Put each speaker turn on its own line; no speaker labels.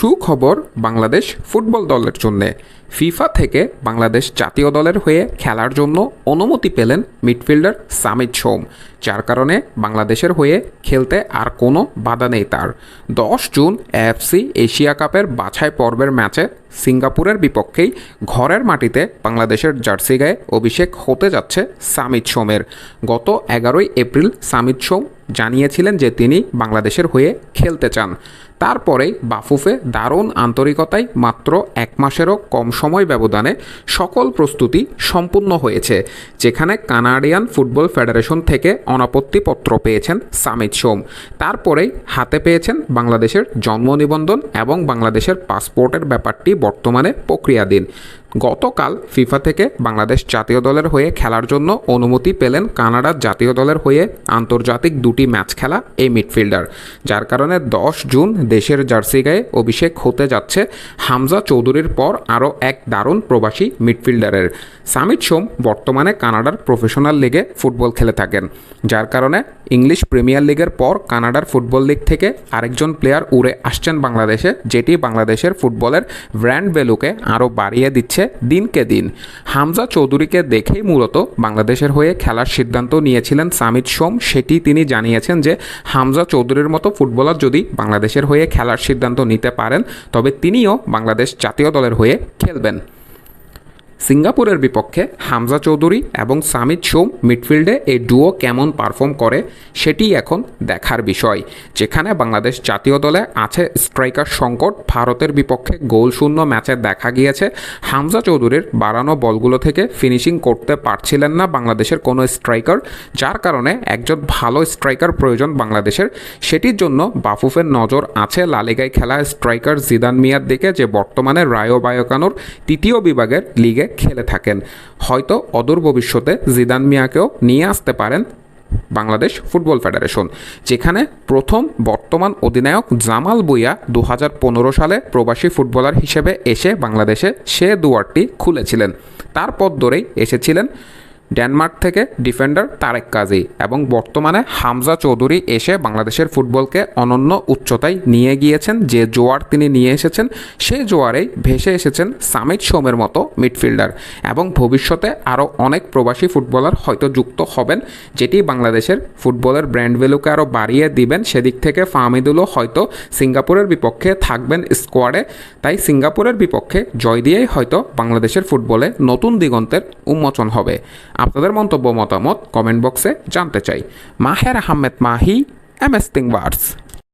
সুখবর বাংলাদেশ ফুটবল দলের জন্যে। ফিফা থেকে বাংলাদেশ জাতীয় দলের হয়ে খেলার জন্য অনুমতি পেলেন মিডফিল্ডার সামিদ সোম, যার কারণে বাংলাদেশের হয়ে খেলতে আর কোনো বাধা নেই তার। 10 জুন এএফসি এশিয়া কাপের বাছাই পর্বের ম্যাচে সিঙ্গাপুরের বিপক্ষেই ঘরের মাটিতে বাংলাদেশের জার্সি গায়ে অভিষেক হতে যাচ্ছে সামিদ সোমের। গত 11 এপ্রিল সামিদ সোম জানিয়েছিলেন যে তিনি বাংলাদেশের হয়ে খেলতে চান। তারপরেই বাফুফে দারুণ আন্তরিকতায় মাত্র 1 মাসেরও কম সময় ব্যবধানে সকল প্রস্তুতি সম্পূর্ণ হয়েছে, যেখানে কানাডিয়ান ফুটবল ফেডারেশন থেকে অনাপত্তিপত্র পেয়েছেন সামিদ সোম। তারপরেই হাতে পেয়েছেন বাংলাদেশের জন্ম নিবন্ধন এবং বাংলাদেশের পাসপোর্টের ব্যাপারটি বর্তমানে প্রক্রিয়াধীন। গতকাল ফিফা থেকে বাংলাদেশ জাতীয় দলের হয়ে খেলার জন্য অনুমতি পেলেন কানাডার জাতীয় দলের হয়ে আন্তর্জাতিক 2টি ম্যাচ খেলা এই মিডফিল্ডার, যার কারণে 10 জুন দেশের জার্সি গায়ে অভিষেক হতে যাচ্ছে হামজা চৌধুরীর পর আরও এক দারুণ প্রবাসী মিডফিল্ডারের। সামিদ সোম বর্তমানে কানাডার প্রফেশনাল লিগে ফুটবল খেলে থাকেন, যার কারণে ইংলিশ প্রিমিয়ার লিগের পর কানাডার ফুটবল লিগ থেকে আরেকজন প্লেয়ার উড়ে আসছেন বাংলাদেশে, যেটি বাংলাদেশের ফুটবলের ব্র্যান্ড ভ্যালুকে আরও বাড়িয়ে দিচ্ছে দিনকে দিন। হামজা চৌধুরীকে দেখেই মূলত বাংলাদেশের হয়ে খেলার সিদ্ধান্ত নিয়েছিলেন সামিদ সোম। সেটি তিনি জানিয়েছেন যে হামজা চৌধুরীর মতো ফুটবলার যদি বাংলাদেশের হয়ে খেলার সিদ্ধান্ত নিতে পারেন তবে তিনিও বাংলাদেশ জাতীয় দলের হয়ে খেলবেন। সিঙ্গাপুরের বিপক্ষে হামজা চৌধুরী এবং সামিদ সোম মিডফিল্ডে এই ডুও কেমন পারফর্ম করে সেটি এখন দেখার বিষয়, যেখানে বাংলাদেশ জাতীয় দলে আছে স্ট্রাইকার সংকট। ভারতের বিপক্ষে গোলশূন্য ম্যাচে দেখা গিয়েছে হামজা চৌধুরীর বাড়ানো বলগুলো থেকে ফিনিশিং করতে পারছিলেন না বাংলাদেশের কোনো স্ট্রাইকার, যার কারণে একজন ভালো স্ট্রাইকার প্রয়োজন বাংলাদেশের। সেটির জন্য বাফুফের নজর আছে লালিগায় খেলা স্ট্রাইকার জিদান মিয়ার দিকে, যে বর্তমানে রায়ো ভায়েকানোর 3য় বিভাগের লিগে খেলে থাকেন। হয়তো অদূর ভবিষ্যতে জিদান মিয়াকেও নিয়ে আসতে পারেন বাংলাদেশ ফুটবল ফেডারেশন, যেখানে প্রথম বর্তমান অধিনায়ক জামাল ভুঁইয়া 2015 সালে প্রবাসী ফুটবলার হিসেবে এসে বাংলাদেশে সে দুয়ারটি খুলেছিলেন। তারপর ধরেই এসেছিলেন ডেনমার্ক থেকে ডিফেন্ডার তারেক কাজী, এবং বর্তমানে হামজা চৌধুরী এসে বাংলাদেশের ফুটবলকে অনন্য উচ্চতায় নিয়ে গিয়েছেন। যে জোয়ার তিনি নিয়ে এসেছেন সেই জোয়ারেই ভেসে এসেছেন সামিদ সোমের মতো মিডফিল্ডার, এবং ভবিষ্যতে আরও অনেক প্রবাসী ফুটবলার হয়তো যুক্ত হবেন, যেটি বাংলাদেশের ফুটবলের ব্র্যান্ড ভ্যালুকে আরও বাড়িয়ে দিবেন। সেদিক থেকে ফাহমিদুলও হয়তো সিঙ্গাপুরের বিপক্ষে থাকবেন স্কোয়াডে। তাই সিঙ্গাপুরের বিপক্ষে জয় দিয়েই হয়তো বাংলাদেশের ফুটবলে নতুন দিগন্তের উন্মোচন হবে। আপনাদের মন্তব্য মতামত কমেন্ট বক্সে জানতে চাই। মাহের আহমেদ মাহি, MS Tingvars।